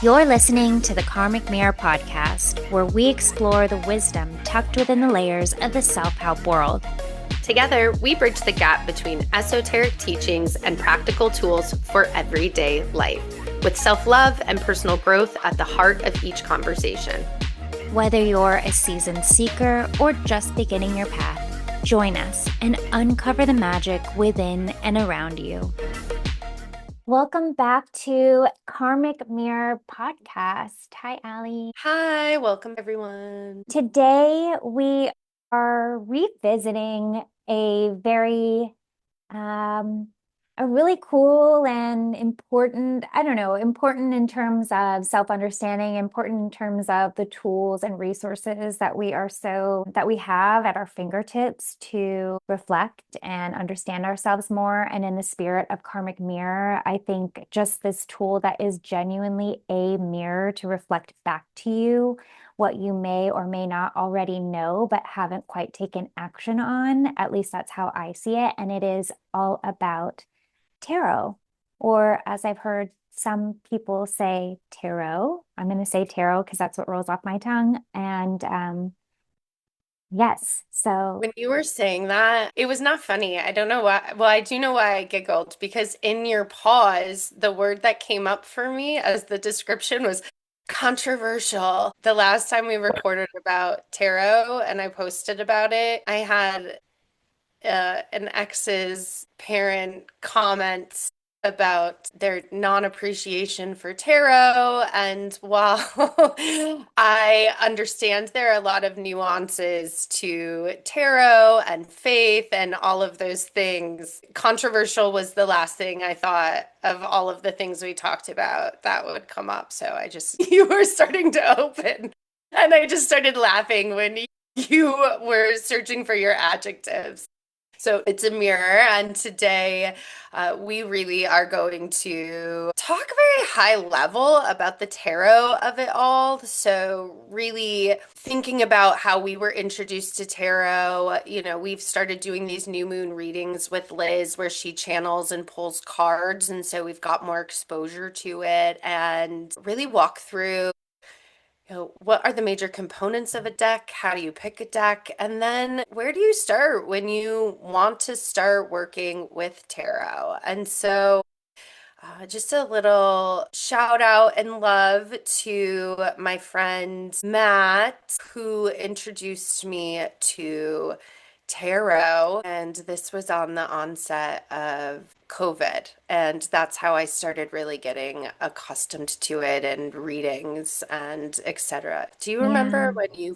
You're listening to the Karmic Mirror podcast, where we explore the wisdom tucked within the layers of the self-help world. Together, we bridge the gap between esoteric teachings and practical tools for everyday life, with self-love and personal growth at the heart of each conversation. Whether you're a seasoned seeker or just beginning your path, join us and uncover the magic within and around you. Welcome back to Karmic Mirror podcast. Hi, Allie. Hi, welcome everyone. Today we are revisiting a very a really cool and important, important in terms of self-understanding, important in terms of the tools and resources that we have at our fingertips to reflect and understand ourselves more. And in the spirit of Karmic Mirror, I think just this tool that is genuinely a mirror to reflect back to you what you may or may not already know, but haven't quite taken action on. At least that's how I see it. And it is all about tarot, or as I've heard some people say, tarot. I'm going to say tarot because that's what rolls off my tongue. And yes, so When you were saying that, it was not funny. I don't know why. Well, I do know why I giggled because in your pause, the word that came up for me as the description was controversial. The last time we recorded about tarot and I posted about it, I had an ex's parent comments about their non-appreciation for tarot. And while I understand there are a lot of nuances to tarot and faith and all of those things, controversial was the last thing I thought of all of the things we talked about that would come up. So you were starting to open. And I just started laughing when you were searching for your adjectives. So it's a mirror, and today we really are going to talk very high level about the tarot of it all. So really thinking about how we were introduced to tarot. You know, we've started doing these new moon readings with Liz where she channels and pulls cards, and so we've got more exposure to it and really walk through what are the major components of a deck? How do you pick a deck? And then where do you start when you want to start working with tarot? And so, just a little shout out and love to my friend Matt, who introduced me to tarot. And this was on the onset of COVID. And that's how I started really getting accustomed to it and readings and etc. Do you remember yeah.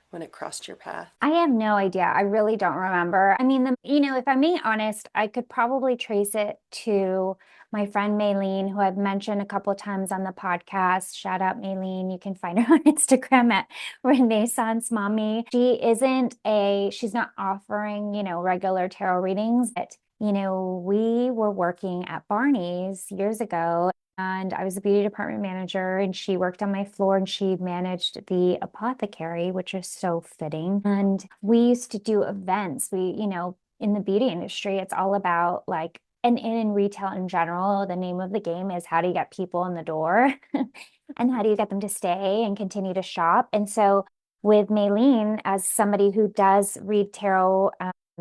when it crossed your path? I have no idea. I really don't remember. I mean, if I'm being honest, I could probably trace it to my friend Maylene, who I've mentioned a couple of times on the podcast. Shout out Maylene. You can find her on Instagram at Renaissance Mommy. She's not offering, regular tarot readings, but we were working at Barney's years ago, and I was a beauty department manager, and she worked on my floor and she managed the apothecary, which is so fitting. And we used to do events. In the beauty industry, it's all about like, and in retail in general, the name of the game is how do you get people in the door and how do you get them to stay and continue to shop? And so with Maylene, as somebody who does read tarot,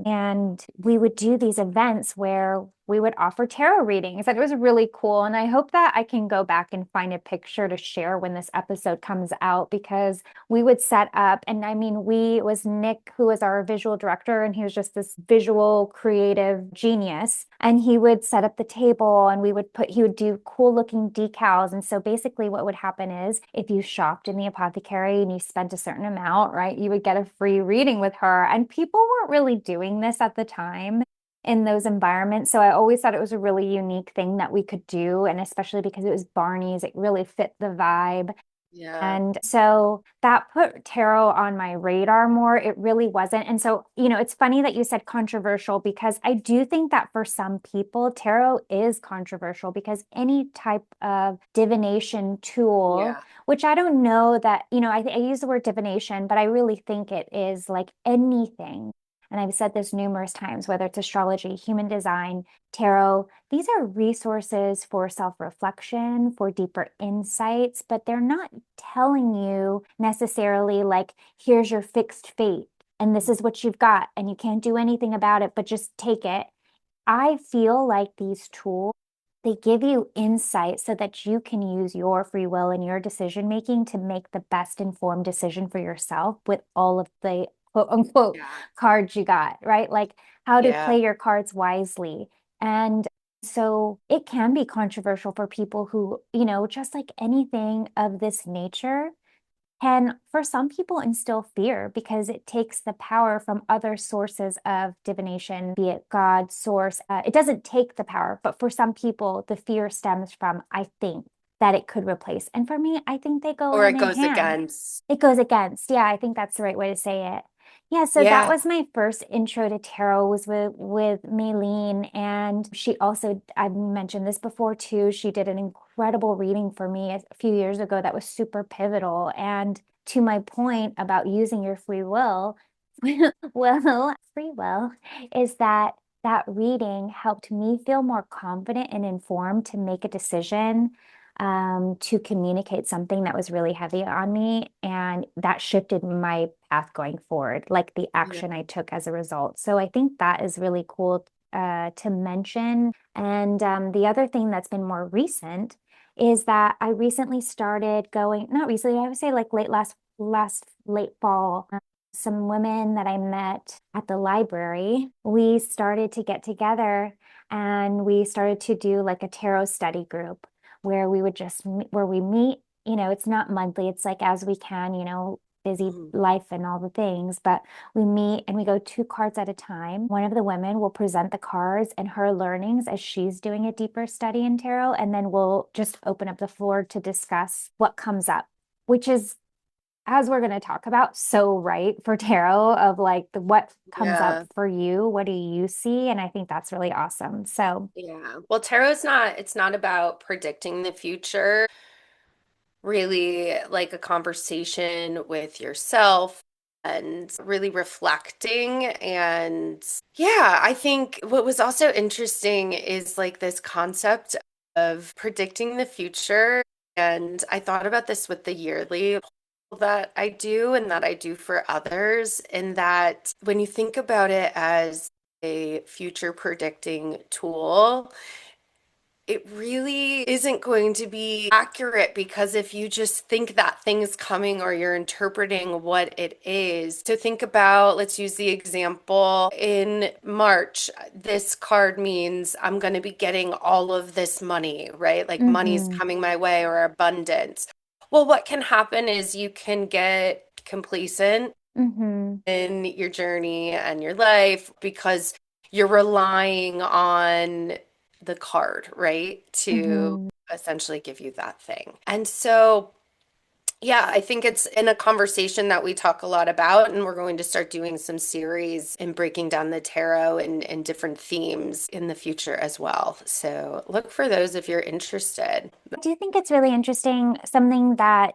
and we would do these events where we would offer tarot readings. And it was really cool. And I hope that I can go back and find a picture to share when this episode comes out, because we would set up, and I mean, it was Nick, who was our visual director, and he was just this visual creative genius. And he would set up the table and he would do cool looking decals. And so basically what would happen is if you shopped in the apothecary and you spent a certain amount, right, you would get a free reading with her. And people weren't really doing this at the time in those environments. So I always thought it was a really unique thing that we could do. And especially because it was Barney's, it really fit the vibe. Yeah. And so that put tarot on my radar more. It really wasn't. And so, it's funny that you said controversial, because I do think that for some people, tarot is controversial, because any type of divination tool, Yeah. which I don't know that, I use the word divination, but I really think it is like anything. and I've said this numerous times, whether it's astrology, human design, tarot, these are resources for self-reflection, for deeper insights, but they're not telling you necessarily like, here's your fixed fate and this is what you've got and you can't do anything about it, but just take it. I feel like these tools, they give you insight so that you can use your free will and your decision making to make the best informed decision for yourself with all of the quote unquote Yeah. cards you got, right? Like how to Yeah. play your cards wisely. And so it can be controversial for people who, just like anything of this nature, can, for some people, instill fear because it takes the power from other sources of divination, be it God, source. It doesn't take the power, but for some people, the fear stems from, I think, that it could replace. And for me, I think they go Or hand it in goes hand. against. It goes against. Yeah, I think that's the right way to say it. Yeah, so that Yeah. was my first intro to tarot was with Maylene. And she also, I've mentioned this before too, she did an incredible reading for me a few years ago that was super pivotal. And to my point about using your free will, well, free will is that that reading helped me feel more confident and informed to make a decision, to communicate something that was really heavy on me. And that shifted my path going forward, like the Yeah. action I took as a result. So I think that is really cool to mention. And the other thing that's been more recent is that I recently started going, not recently, I would say like late fall. Some women that I met at the library, we started to get together and we started to do like a tarot study group where we would where we meet, it's not monthly, it's like as we can, busy Mhm. life and all the things, but we meet and we go two cards at a time. One of the women will present the cards and her learnings as she's doing a deeper study in tarot, and then we'll just open up the floor to discuss what comes up, which is, as we're going to talk about, so right for tarot of like what comes up Yeah. for you, what do you see? And I think that's really awesome. So, Yeah. Well, tarot's not, it's not about predicting the future, really like a conversation with yourself and really reflecting. And yeah, I think what was also interesting is like this concept of predicting the future. And I thought about this with the yearly that I do and that I do for others, in that when you think about it as a future predicting tool, it really isn't going to be accurate, because if you just think that thing's coming or you're interpreting what it is. So think about, let's use the example in March, this card means I'm going to be getting all of this money, right? Like money's mm-hmm, coming my way, or abundance. Well, what can happen is you can get complacent mm-hmm, in your journey and your life because you're relying on the card, right? To mm-hmm. essentially give you that thing. And so, yeah, I think it's in a conversation that we talk a lot about, and we're going to start doing some series and breaking down the tarot and different themes in the future as well. So look for those if you're interested. I do think it's really interesting. Something that,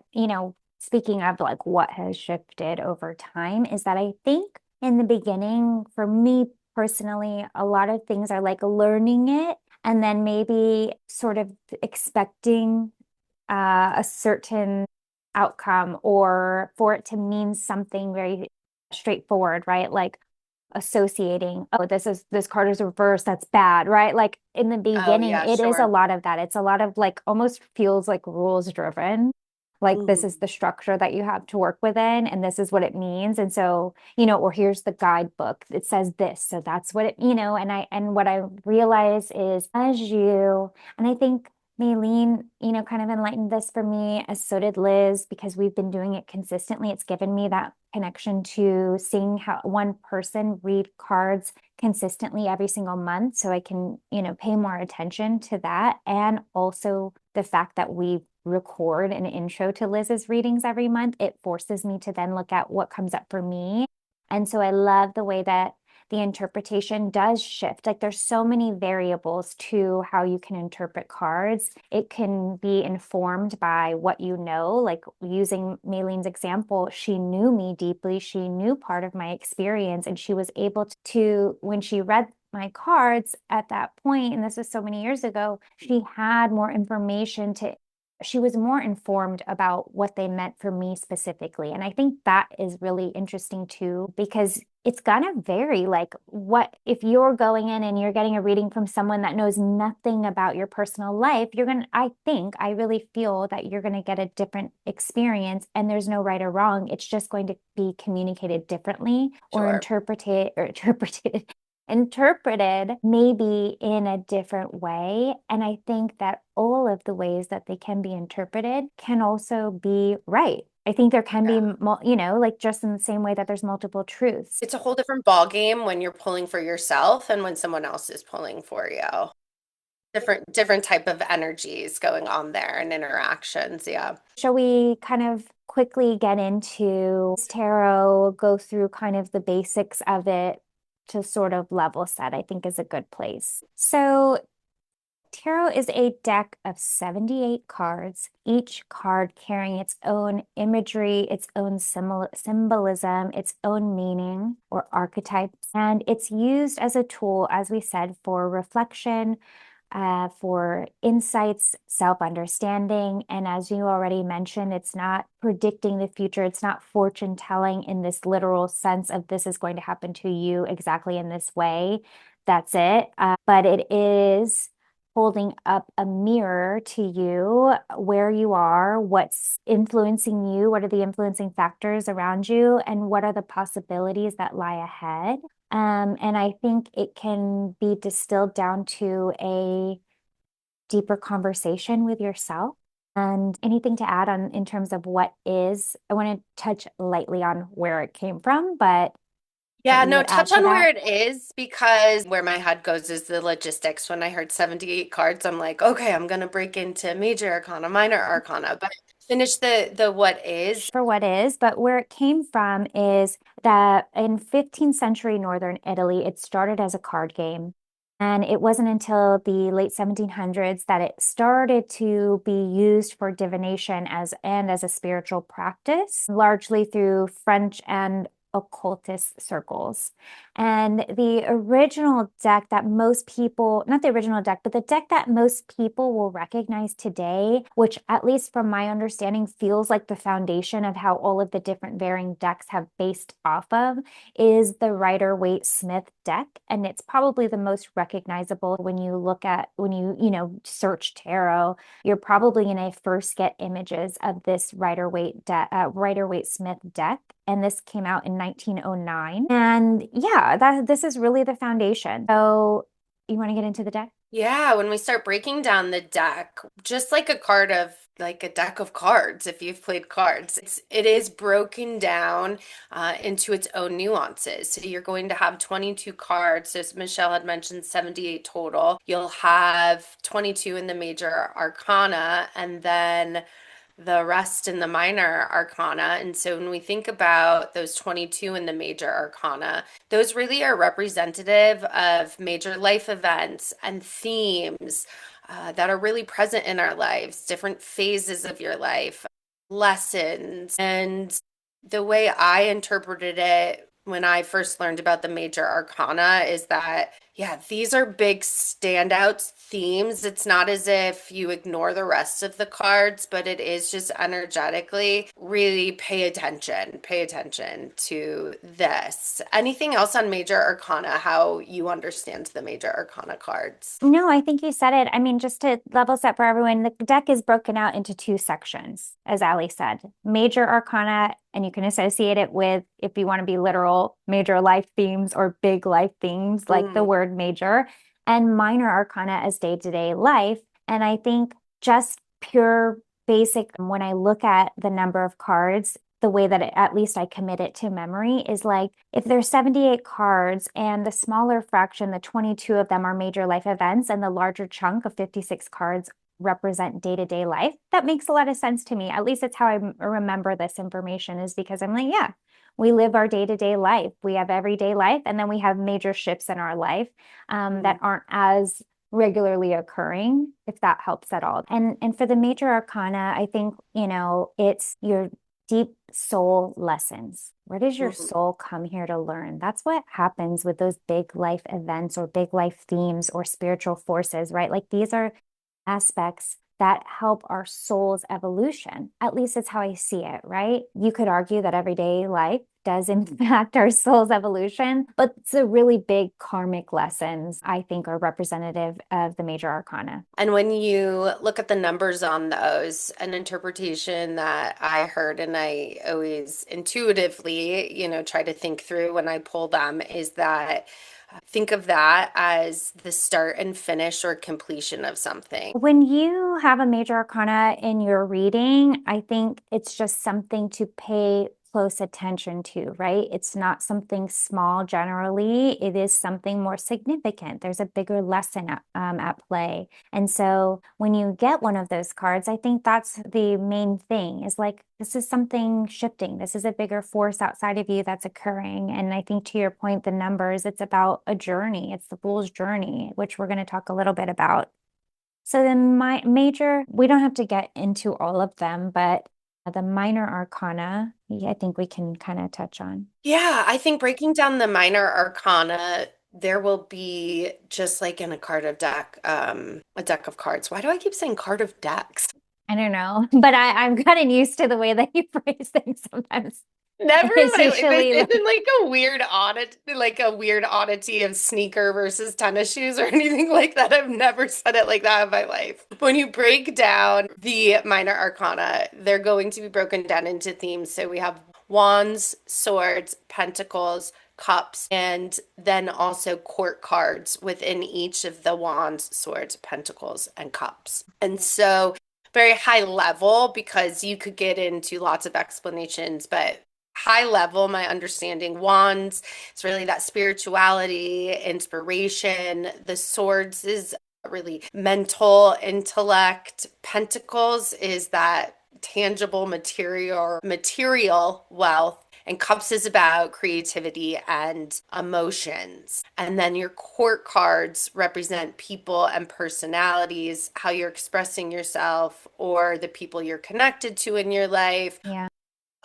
speaking of like what has shifted over time, is that I think in the beginning, for me personally, a lot of things are like learning it and then maybe sort of expecting a certain outcome or for it to mean something very straightforward, right? Like associating, oh, this card is reversed, that's bad, right? Like in the Oh, beginning, yeah, it is a sure. lot of that. It's a lot of like almost feels like rules driven. Like this is Mhm. the structure that you have to work within, and this is what it means. And so, or here's the guidebook. It says this. So that's what and what I realize is and I think Maylene, kind of enlightened this for me, as so did Liz, because we've been doing it consistently. It's given me that connection to seeing how one person read cards consistently every single month. So I can, pay more attention to that. And also the fact that we record an intro to Liz's readings every month, it forces me to then look at what comes up for me. And so I love the way that the interpretation does shift. Like there's so many variables to how you can interpret cards. It can be informed by what you know, like using Maylene's example, she knew me deeply. She knew part of my experience, and she was able to, when she read my cards at that point, and this was so many years ago, she had more information to she was more informed about what they meant for me specifically. And I think that is really interesting too, because it's gonna vary. Like, what if you're going in and you're getting a reading from someone that knows nothing about your personal life? I really feel that you're gonna get a different experience, and there's no right or wrong. It's just going to be communicated differently or Sure. interpreted maybe in a different way. And I think that all of the ways that they can be interpreted can also be right. I think there can be, Yeah. like just in the same way that there's multiple truths. It's a whole different ball game when you're pulling for yourself and when someone else is pulling for you. Different type of energies going on there and interactions. Yeah. Shall we kind of quickly get into tarot, go through kind of the basics of it to sort of level set, I think is a good place. So tarot is a deck of 78 cards, each card carrying its own imagery, its own symbolism, its own meaning or archetypes. And it's used as a tool, as we said, for reflection, for insights, self-understanding. And as you already mentioned, it's not predicting the future. It's not fortune telling in this literal sense of this is going to happen to you exactly in this way. That's it. But it is holding up a mirror to you, where you are, what's influencing you, what are the influencing factors around you, and what are the possibilities that lie ahead. And I think it can be distilled down to a deeper conversation with yourself. And anything to add on in terms of what is, I want to touch lightly on where it came from, but what Yeah, you no, would add touch to on that. where it is because where my head goes is the logistics. When I heard 78 cards, I'm like, okay, I'm gonna break into major arcana, minor arcana, but finish the what is. For what is, but where it came from is that in 15th century Northern Italy, it started as a card game. And it wasn't until the late 1700s that it started to be used for divination as a spiritual practice, largely through French and occultist circles. And the original deck that most people, not the original deck, but the deck that most people will recognize today, which at least from my understanding feels like the foundation of how all of the different varying decks have based off of, is the Rider-Waite-Smith deck. And it's probably the most recognizable when you look at, when search tarot, you're probably going to first get images of this Rider-Waite-Smith deck. And this came out in 1909. And yeah, this is really the foundation. So you want to get into the deck? Yeah, when we start breaking down the deck, just like a card of like a deck of cards, if you've played cards, it is broken down into its own nuances. So you're going to have 22 cards. So as Michelle had mentioned, 78 total. You'll have 22 in the major arcana, and then the rest in the minor arcana. And so when we think about those 22 in the major arcana, those really are representative of major life events and themes that are really present in our lives, different phases of your life, lessons. And the way I interpreted it when I first learned about the major arcana is that, yeah, these are big standouts, themes. It's not as if you ignore the rest of the cards, but it is just energetically really pay attention to this. Anything else on major arcana, how you understand the major arcana cards? No, I think you said it. I mean, just to level set for everyone, the deck is broken out into two sections, as Ali said. Major arcana, and you can associate it with, if you want to be literal, major life themes or big life themes, like the Mm. word major, and minor arcana as day-to-day life. And I think just pure basic, when I look at the number of cards, the way that at least I commit it to memory is like if there's 78 cards and the smaller fraction, the 22 of them are major life events, and the larger chunk of 56 cards represent day-to-day life, that makes a lot of sense to me. At least it's how I remember this information, is because I'm like, yeah, we live our day-to-day life. We have everyday life, and then we have major shifts in our life that aren't as regularly occurring, if that helps at all. And for the major arcana, I think, it's your deep soul lessons. Where does your Mhm. soul come here to learn? That's what happens with those big life events or big life themes or spiritual forces, right? Like these are aspects that help our soul's evolution. At least it's how I see it, right? You could argue that everyday life does impact our soul's evolution, but the really big karmic lessons, I think, are representative of the major arcana. And when you look at the numbers on those, an interpretation that I heard and I always intuitively, try to think through when I pull them is that think of that as the start and finish or completion of something. When you have a major arcana in your reading, I think it's just something to pay close attention to, right? It's not something small generally. It is something more significant. There's a bigger lesson at play. And so when you get one of those cards, I think that's the main thing is like, this is something shifting. This is a bigger force outside of you that's occurring. And I think to your point, the numbers, it's about a journey. It's the fool's journey, which we're going to talk a little bit about. So then my major, we don't have to get into all of them, but the minor arcana, I think we can kind of touch on. Yeah, I think breaking down the minor arcana, there will be just like in a card of deck, a deck of cards. Why do I keep saying card of decks? I don't know, but I've gotten used to the way that you phrase things sometimes. Never in It's my life. This usually isn't like, like a weird oddity of sneaker versus tennis shoes or anything like that. I've never said it like that in my life. When you break down the minor arcana, they're going to be broken down into themes. So we have wands, swords, pentacles, cups, and then also court cards within each of the wands, swords, pentacles, and cups. And so very high level because you could get into lots of explanations, but high level, my understanding, wands, it's really that spirituality, inspiration. The swords is really mental intellect. Pentacles is that tangible material wealth. And cups is about creativity and emotions. And then your court cards represent people and personalities, how you're expressing yourself, or the people you're connected to in your life. yeah.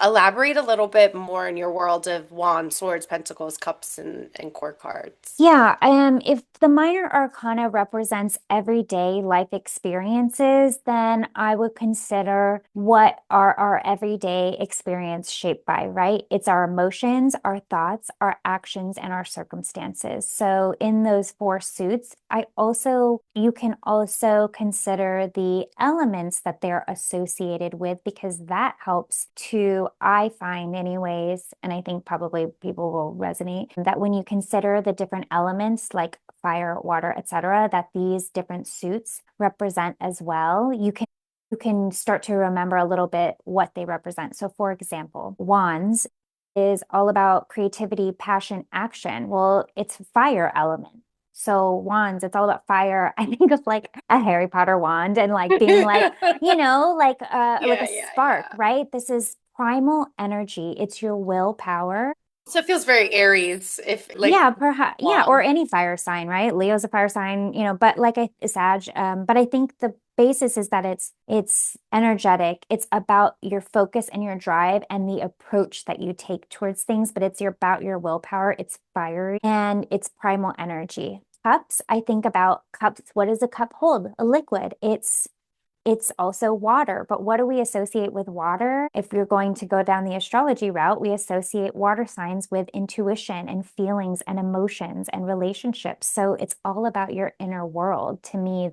Elaborate a little bit more in your world of wands, swords, pentacles, cups, and court cards. Yeah, if the minor arcana represents everyday life experiences, then I would consider what are our everyday experience shaped by, right? It's our emotions, our thoughts, our actions, and our circumstances. So in those four suits, you can also consider the elements that they're associated with because that helps to, I find anyways, and I think probably people will resonate, that when you consider the different elements like fire, water, etc., that these different suits represent as well, you can start to remember a little bit what they represent. So for example, wands is all about creativity, passion, action. Well, it's fire element. So wands, it's all about fire. I think of like a Harry Potter wand and like being like, like Yeah, a yeah, spark, yeah. right? This is primal energy. It's your willpower. So it feels very Aries, if like Yeah, perhaps. Yeah, or one. any fire sign, right? Leo's a fire sign, but like a Sag. But I think the basis is that it's energetic. It's about your focus and your drive and the approach that you take towards things, but about your willpower. It's fiery and it's primal energy. Cups, I think about cups. What does a cup hold? A liquid. It's also water, but what do we associate with water? If you're going to go down the astrology route, we associate water signs with intuition and feelings and emotions and relationships. So it's all about your inner world. To me,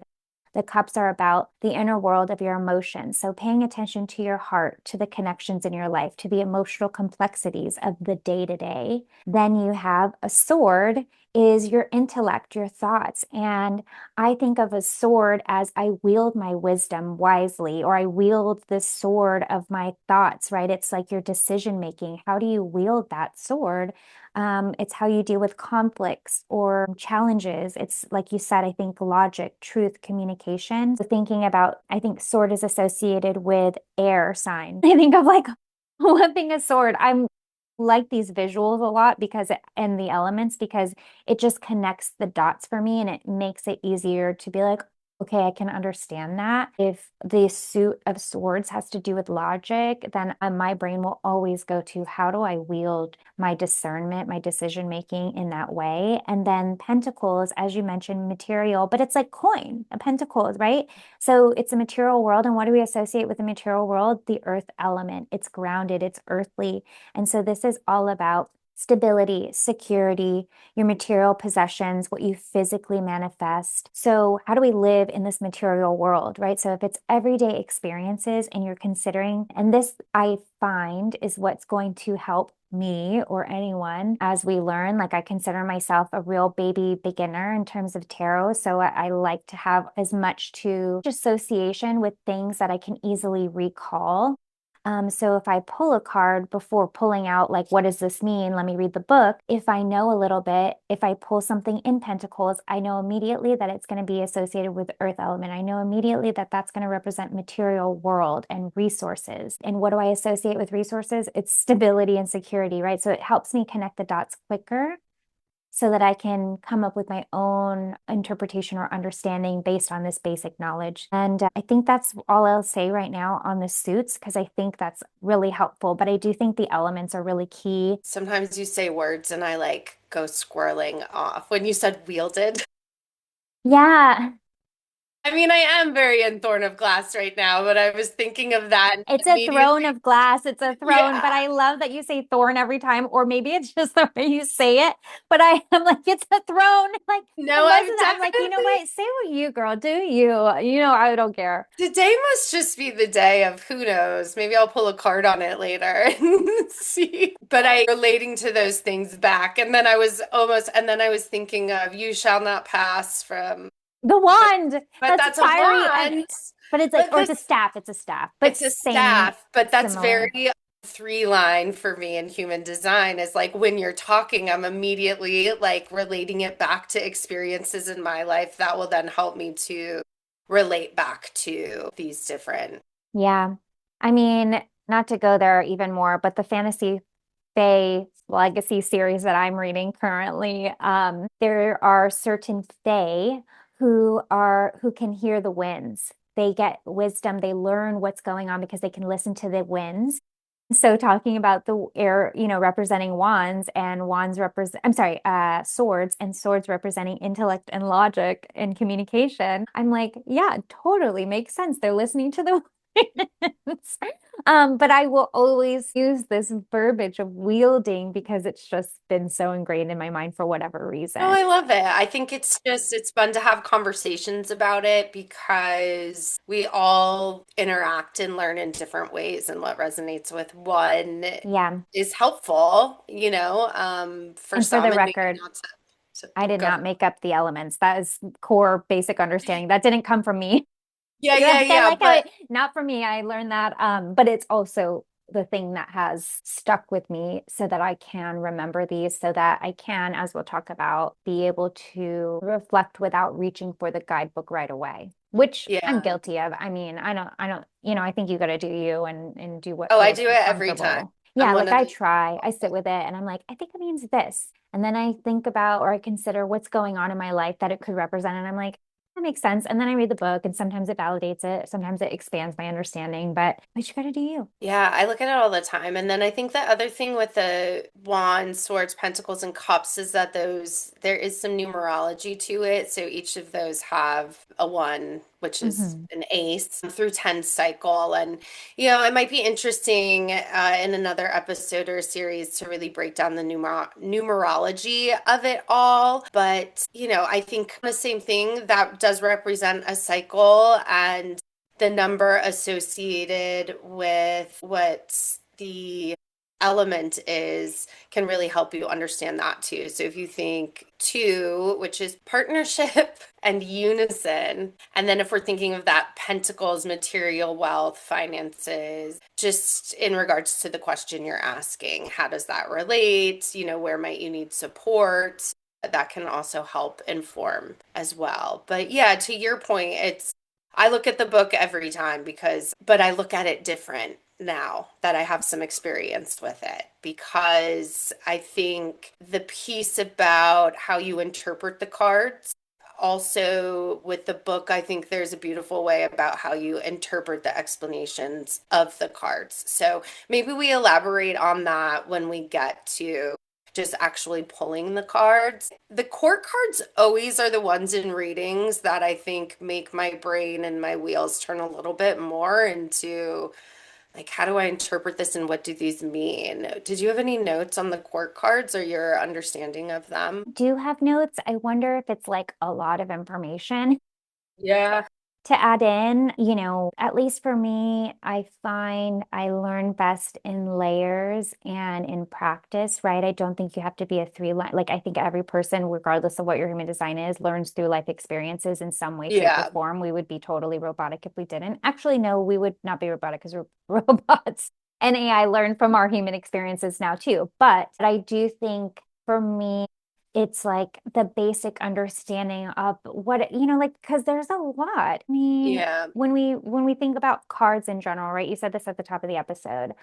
the cups are about the inner world of your emotions. So paying attention to your heart, to the connections in your life, to the emotional complexities of the day to day. Then you have a sword is your intellect, your thoughts. And I think of a sword as I wield my wisdom wisely, or I wield the sword of my thoughts, right? It's like your decision making. How do you wield that sword? It's how you deal with conflicts or challenges. It's like you said, I think logic, truth, communication. So thinking about, I think sword is associated with air sign. I think of like whipping a sword. like these visuals a lot and the elements because it just connects the dots for me and it makes it easier to be like, okay, I can understand that. If the suit of swords has to do with logic, then my brain will always go to how do I wield my discernment, my decision making in that way? And then pentacles, as you mentioned, material, but it's like coin, a pentacle, right? So it's a material world. And what do we associate with the material world? The earth element. It's grounded, it's earthly. And so this is all about stability, security, your material possessions, what you physically manifest. So, how do we live in this material world, right? So, if it's everyday experiences and you're considering, and this I find is what's going to help me or anyone as we learn. Like, I consider myself a real baby beginner in terms of tarot. So, I like to have as much to association with things that I can easily recall. So if I pull a card before pulling out, like, what does this mean? Let me read the book. If I know a little bit, if I pull something in Pentacles, I know immediately that it's going to be associated with Earth element. I know immediately that that's going to represent material world and resources. And what do I associate with resources? It's stability and security, right? So it helps me connect the dots quicker so that I can come up with my own interpretation or understanding based on this basic knowledge. And I think that's all I'll say right now on the suits, because I think that's really helpful. But I do think the elements are really key. Sometimes you say words and I like go squirreling off. When you said wielded, Yeah, I mean, I am very in Thorn of Glass right now, but I was thinking of that and it's a throne immediately, of glass. It's a throne, but yeah. I love that you say thorn every time, or maybe it's just the way you say it. But I am like, it's a throne. Like, No, and most of I'm the I'm like, you know definitely what? Say what you, girl, do you? I don't care. today must just be the day of who knows. Maybe I'll pull a card on it later and see. But I relating to those things back. And then I was almost, and then I was thinking of you shall not pass from, The but, wand. but That's that's a fiery and wand. but it's like But or it's this, a staff. It's a staff, but it's a same staff, but that's similar. very three line for me in human design is like when you're talking, I'm immediately like relating it back to experiences in my life that will then help me to relate back to these different. Yeah. I mean, not to go there even more, but the Fantasy Fae Legacy series that I'm reading currently, there are certain Fae who can hear the winds. They get wisdom, they learn what's going on because they can listen to the winds. So talking about the air, representing wands represent, I'm sorry, swords and swords representing intellect and logic and communication. I'm like, yeah, totally makes sense. They're listening to the winds. But I will always use this verbiage of wielding because it's just been so ingrained in my mind for whatever Oh, reason. I love it. I think it's just, it's fun to have conversations about it because we all interact and learn in different ways, and what resonates with one Yeah. is helpful, for And for the some and maybe record, not to I did go ahead. not make up the elements. That is core basic understanding. That didn't come from me. Yeah, You're yeah, like, I yeah. like how But it, not for me. I learned that. But it's also the thing that has stuck with me so that I can remember these, so that I can, as we'll talk about, be able to reflect without reaching for the guidebook right away, which I'm yeah. guilty of. I mean, I think you got to do you and do what Oh, I feels do it every time. comfortable. I'm Yeah, one like of I those try, I sit people. with it and I'm like, I think it means this. And then I think about or I consider what's going on in my life that it could represent. And I'm like, that makes sense. And then I read the book and sometimes it validates it. Sometimes it expands my understanding, but you gotta do you. Yeah, I look at it all the time. And then I think the other thing with the wands, swords, pentacles, and cups is that there is some numerology to it. So each of those have a one, which is Hmm. an ace through 10 cycle. And, it might be interesting in another episode or series to really break down the numerology of it all. But, I think the same thing that does represent a cycle, and the number associated with what the element is can really help you understand that too. So if you think two, which is partnership and unison, and then if we're thinking of that pentacles, material wealth, finances, just in regards to the question you're asking, how does that relate? Where might you need support? That can also help inform as well. But yeah, to your point, I look at the book every time but I look at it different. now that I have some experience with it because I think the piece about how you interpret the cards, also with the book, I think there's a beautiful way about how you interpret the explanations of the cards. So maybe we elaborate on that when we get to just actually pulling the cards. The court cards always are the ones in readings that I think make my brain and my wheels turn a little bit more into like, how do I interpret this and what do these mean? Did you have any notes on the court cards or your understanding of them? Do have notes. I wonder if it's like a lot of information Yeah. to add in. At least for me, I find I learn best in layers and in practice, right? I don't think you have to be a three line. Like, I think every person, regardless of what your human design is, learns through life experiences in some way, shape, or Yeah. form. We would be totally robotic if we didn't. Actually, no, we would not be robotic because we're robots. And AI learn from our human experiences now too. But I do think for me, it's like the basic understanding of what, like, because there's a lot. I mean, Yeah. when we think about cards in general, right? You said this at the top of the episode.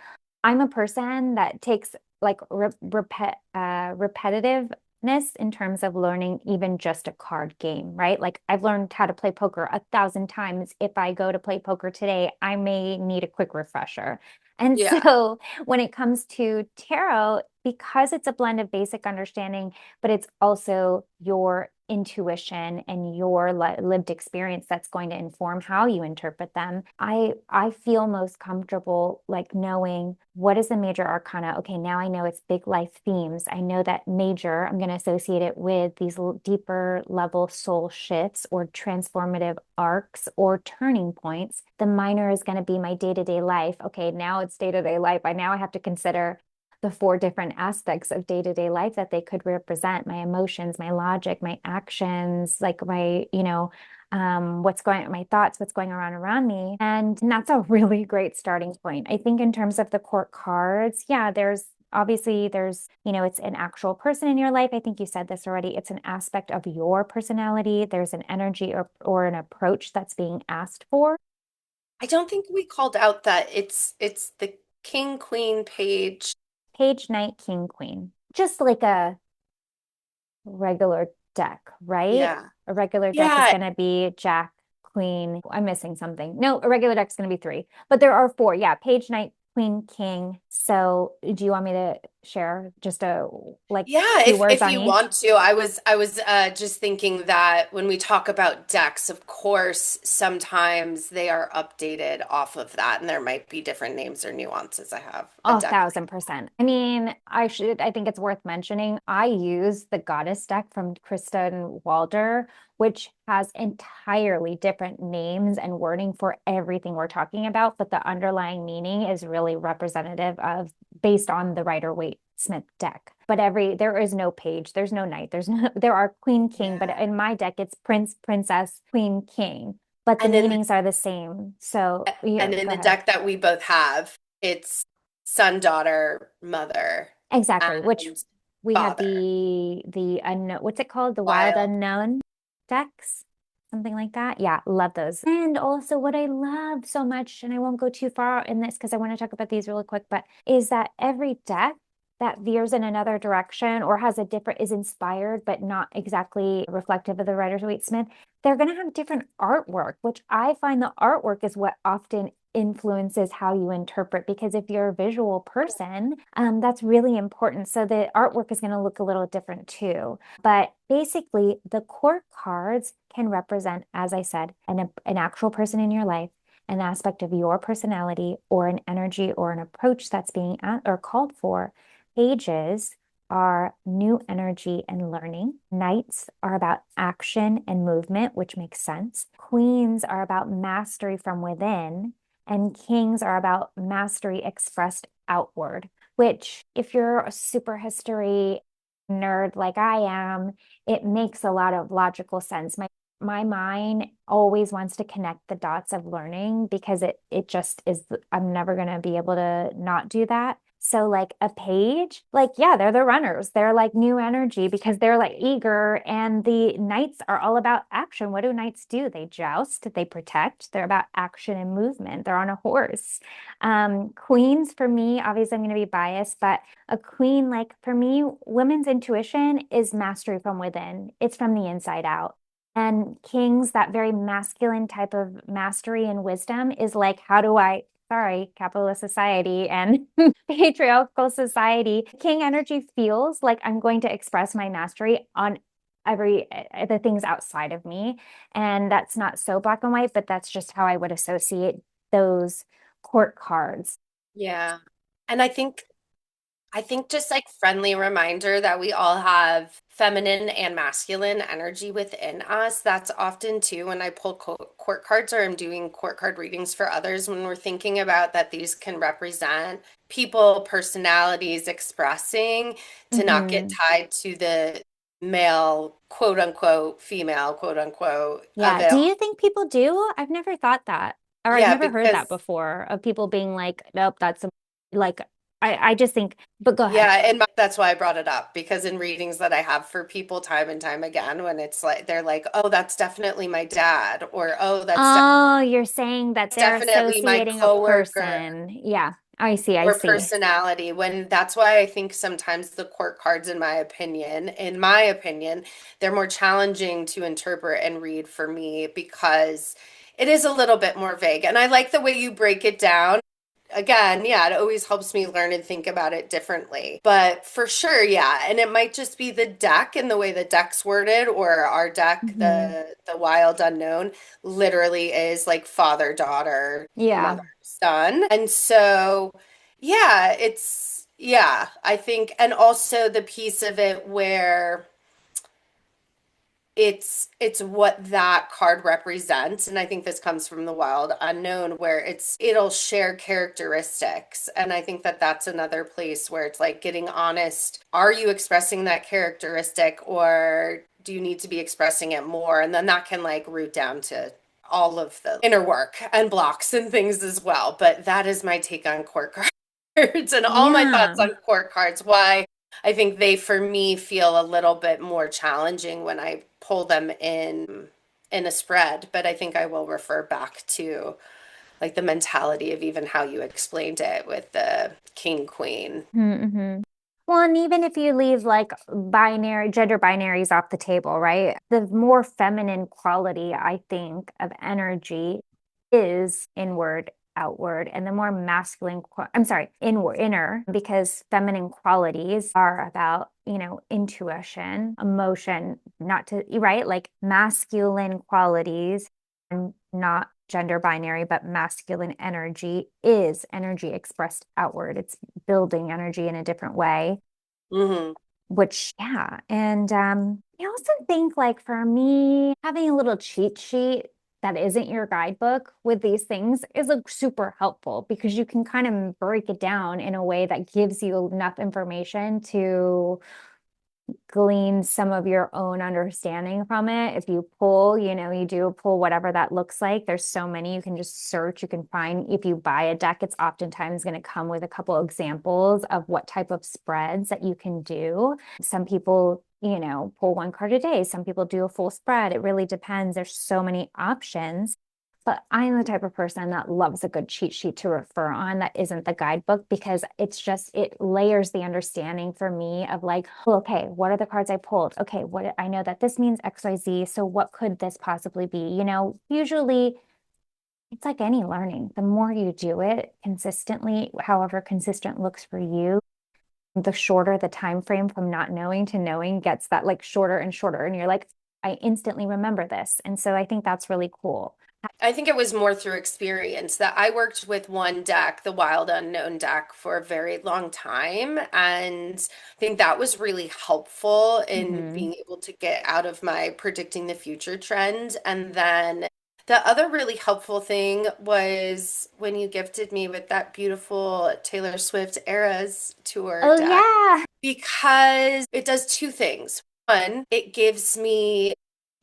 I'm a person that takes like repetitiveness in terms of learning even just a card game, right? Like, I've learned how to play poker 1,000 times. If I go to play poker today, I may need a quick refresher. And Yeah. so when it comes to tarot, because it's a blend of basic understanding, but it's also your intuition and your lived experience that's going to inform how you interpret them. I feel most comfortable like knowing what is the major arcana. Okay, now I know it's big life themes. I know that major, I'm going to associate it with these deeper level soul shifts or transformative arcs or turning points. The minor is going to be my day-to-day life. Okay, now it's day-to-day life. I have to consider the four different aspects of day-to-day life that they could represent: my emotions, my logic, my actions, like my thoughts, what's going on around me. And that's a really great starting point. I think in terms of the court cards, yeah, it's an actual person in your life. I think you said this already. It's an aspect of your personality. There's an energy or an approach that's being asked for. I don't think we called out that it's the king, queen, page. Page, knight, king, queen. Just like a regular deck, right? Yeah. A regular deck is Yeah. going to be Jack, Queen. I'm missing something. No, a regular deck is going to be three, but there are four. Yeah, Page, Knight, Queen, King. So, do you want me to share just a like Yeah, few words if on you each? want to, I was just thinking that when we talk about decks, of course, sometimes they are updated off of that, and there might be different names or nuances. I have a A deck. 1,000%. I mean, I think it's worth mentioning. I use the Goddess deck from Kristen Walder, which has entirely different names and wording for everything we're talking about, but the underlying meaning is really representative of based on the Rider-Waite Smith deck. But there is no page, there's no knight, there are queen, king, but Yeah. in my deck it's prince, princess, queen, king, but the And then meanings are the same. So, yeah, and in go the ahead. deck that we both have, it's son, daughter, mother, Exactly, which and we have father. the unknown, what's it called? The wild Wild. unknown decks, something like that. Yeah, love those. And also what I love so much, and I won't go too far in this because I want to talk about these really quick, but is that every deck that veers in another direction or has a different is inspired but not exactly reflective of the Rider-Waite Smith, they're going to have different artwork, which I find the artwork is what often influences how you interpret, because if you're a visual person, that's really important. So the artwork is going to look a little different too. But basically, the court cards can represent, as I said, an actual person in your life, an aspect of your personality, or an energy or an approach that's being or called for. Pages are new energy and learning. Knights are about action and movement, which makes sense. Queens are about mastery from within, and kings are about mastery expressed outward, which, if you're a super history nerd like I am, it makes a lot of logical sense. My mind always wants to connect the dots of learning because it just is, I'm never going to be able to not do that. So like a page, like yeah, they're the runners. They're like new energy because they're like eager and the knights are all about action. What do knights do? They joust, they protect. They're about action and movement. They're on a horse. Queens for me, obviously I'm going to be biased, but a queen, like for me, women's intuition is mastery from within. It's from the inside out. And kings, that very masculine type of mastery and wisdom is like, how do I, sorry, capitalist society and patriarchal society, king energy feels like I'm going to express my mastery on every the things outside of me. And that's not so black and white, but that's just how I would associate those court cards. Yeah. And I think just like friendly reminder that we all have feminine and masculine energy within us. That's often too when I pull court cards or I'm doing court card readings for others, when we're thinking about that these can represent people, personalities expressing, to not get Hmm. tied to the male, quote unquote, female, quote unquote, of Yeah. it. Do you think people do? I've never thought that, or I've Yeah, never heard that because before of people being like, nope, that's a, like, I just think, but go ahead. yeah, and that's why I brought it up, because in readings that I have for people time and time again, when it's like they're like, "Oh, that's definitely my dad," or "Oh, Oh, you're saying that they're definitely my associating a coworker," person. Yeah, I see, I or see. personality. When that's why I think sometimes the court cards, in my opinion, they're more challenging to interpret and read for me because it is a little bit more vague. And I like the way you break it down. Again, yeah, it always helps me learn and think about it differently. But for sure, yeah. And it might just be the deck and the way the deck's worded, or our deck, Hmm. the wild unknown, literally is like father, daughter, Yeah. mother, son. And so, yeah, yeah, I think, and also the piece of it where it's what that card represents, and I think this comes from the wild unknown, where it'll share characteristics, and I think that that's another place where it's like getting honest. Are you expressing that characteristic, or do you need to be expressing it more? And then that can like root down to all of the inner work and blocks and things as well. But that is my take on court cards and all my thoughts Yeah. on court cards. Why I think they, for me, feel a little bit more challenging when I pull them in a spread, but I think I will refer back to like the mentality of even how you explained it with the king queen. Mm-hmm. Well, and even if you leave like binary, gender binaries off the table, right? The more feminine quality, I think, of energy is inward, outward, and the more masculine, I'm sorry, inward, inner, because feminine qualities are about, intuition, emotion, not to, right? Like masculine qualities and not gender binary, but masculine energy is energy expressed outward. It's building energy in a different way, Hmm. which, yeah. And I also think, like, for me, having a little cheat sheet that isn't your guidebook with these things is like super helpful because you can kind of break it down in a way that gives you enough information to glean some of your own understanding from it. If you pull, you do pull whatever that looks like. There's so many you can just search. You can find, if you buy a deck, it's oftentimes going to come with a couple examples of what type of spreads that you can do. Some people, pull one card a day. Some people do a full spread. It really depends. There's so many options. But I'm the type of person that loves a good cheat sheet to refer on that isn't the guidebook because it layers the understanding for me of like, oh, okay, what are the cards I pulled? Okay, what I know that this means XYZ. So what could this possibly be? Usually it's like any learning. The more you do it consistently, however consistent looks for you, the shorter the time frame from not knowing to knowing gets that like shorter and shorter. And you're like, I instantly remember this. And so I think that's really cool. I think it was more through experience that I worked with one deck, the Wild Unknown deck, for a very long time. And I think that was really helpful in Hmm. being able to get out of my predicting the future trend. And then the other really helpful thing was when you gifted me with that beautiful Taylor Swift Eras Tour Oh deck, yeah. because it does two things. One, it gives me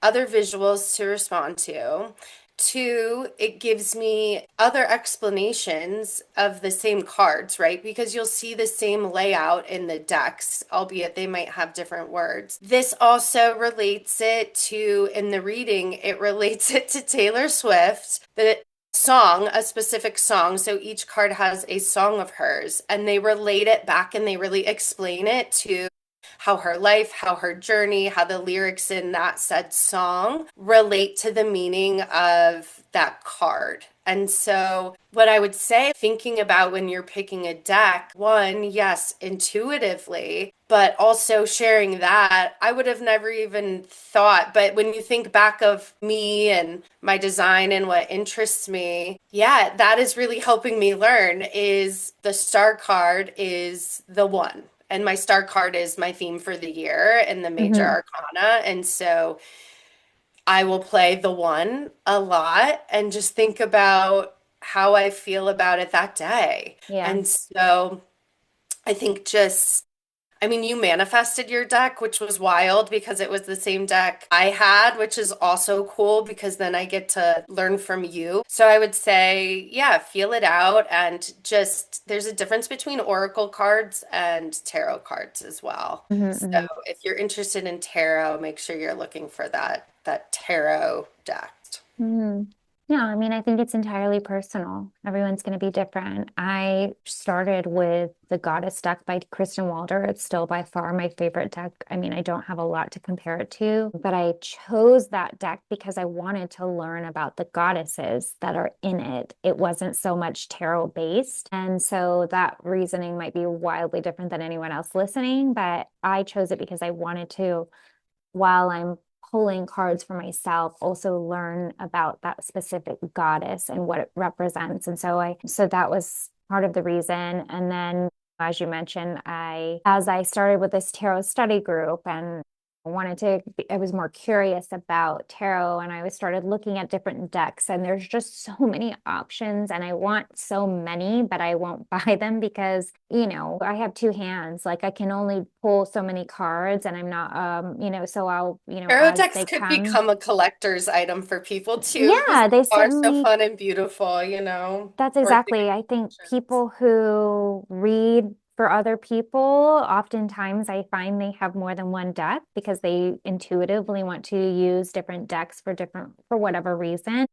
other visuals to respond to. Two, it gives me other explanations of the same cards, right? Because you'll see the same layout in the decks, albeit they might have different words. This also relates it to, in the reading, it relates it to Taylor Swift, the song, a specific song. So each card has a song of hers, and they relate it back and they really explain it to how her life, how her journey, how the lyrics in that said song relate to the meaning of that card. And so, what I would say, thinking about when you're picking a deck, one, yes, intuitively, but also sharing that, I would have never even thought. But when you think back of me and my design and what interests me, yeah, that is really helping me learn is the star card is the one. And my star card is my theme for the year in the major Hmm. arcana. And so I will play the one a lot and just think about how I feel about it that day. Yeah. And so I think just I mean, you manifested your deck, which was wild because it was the same deck I had, which is also cool because then I get to learn from you. So I would say, yeah, feel it out and just there's a difference between oracle cards and tarot cards as well. Hmm. So Hmm. if you're interested in tarot, make sure you're looking for that tarot deck. Hmm. Yeah, I mean, I think it's entirely personal. Everyone's going to be different. I started with the Goddess deck by Kristen Walder. It's still by far my favorite deck. I mean, I don't have a lot to compare it to, but I chose that deck because I wanted to learn about the goddesses that are in it. It wasn't so much tarot based. And so that reasoning might be wildly different than anyone else listening, but I chose it because I wanted to, while I'm pulling cards for myself, also learn about that specific goddess and what it represents. And so that was part of the reason. And then, as you mentioned, as I started with this tarot study group and I was more curious about tarot and I was started looking at different decks and there's just so many options and I want so many, but I won't buy them because, I have two hands. Like I can only pull so many cards and I'm not, so I'll, Tarot as decks they could come. become a collector's item for people too because Yeah, they they are so certainly fun and beautiful, That's or they could exactly. be I think options. people who read for other people, oftentimes I find they have more than one deck because they intuitively want to use different decks for whatever reason.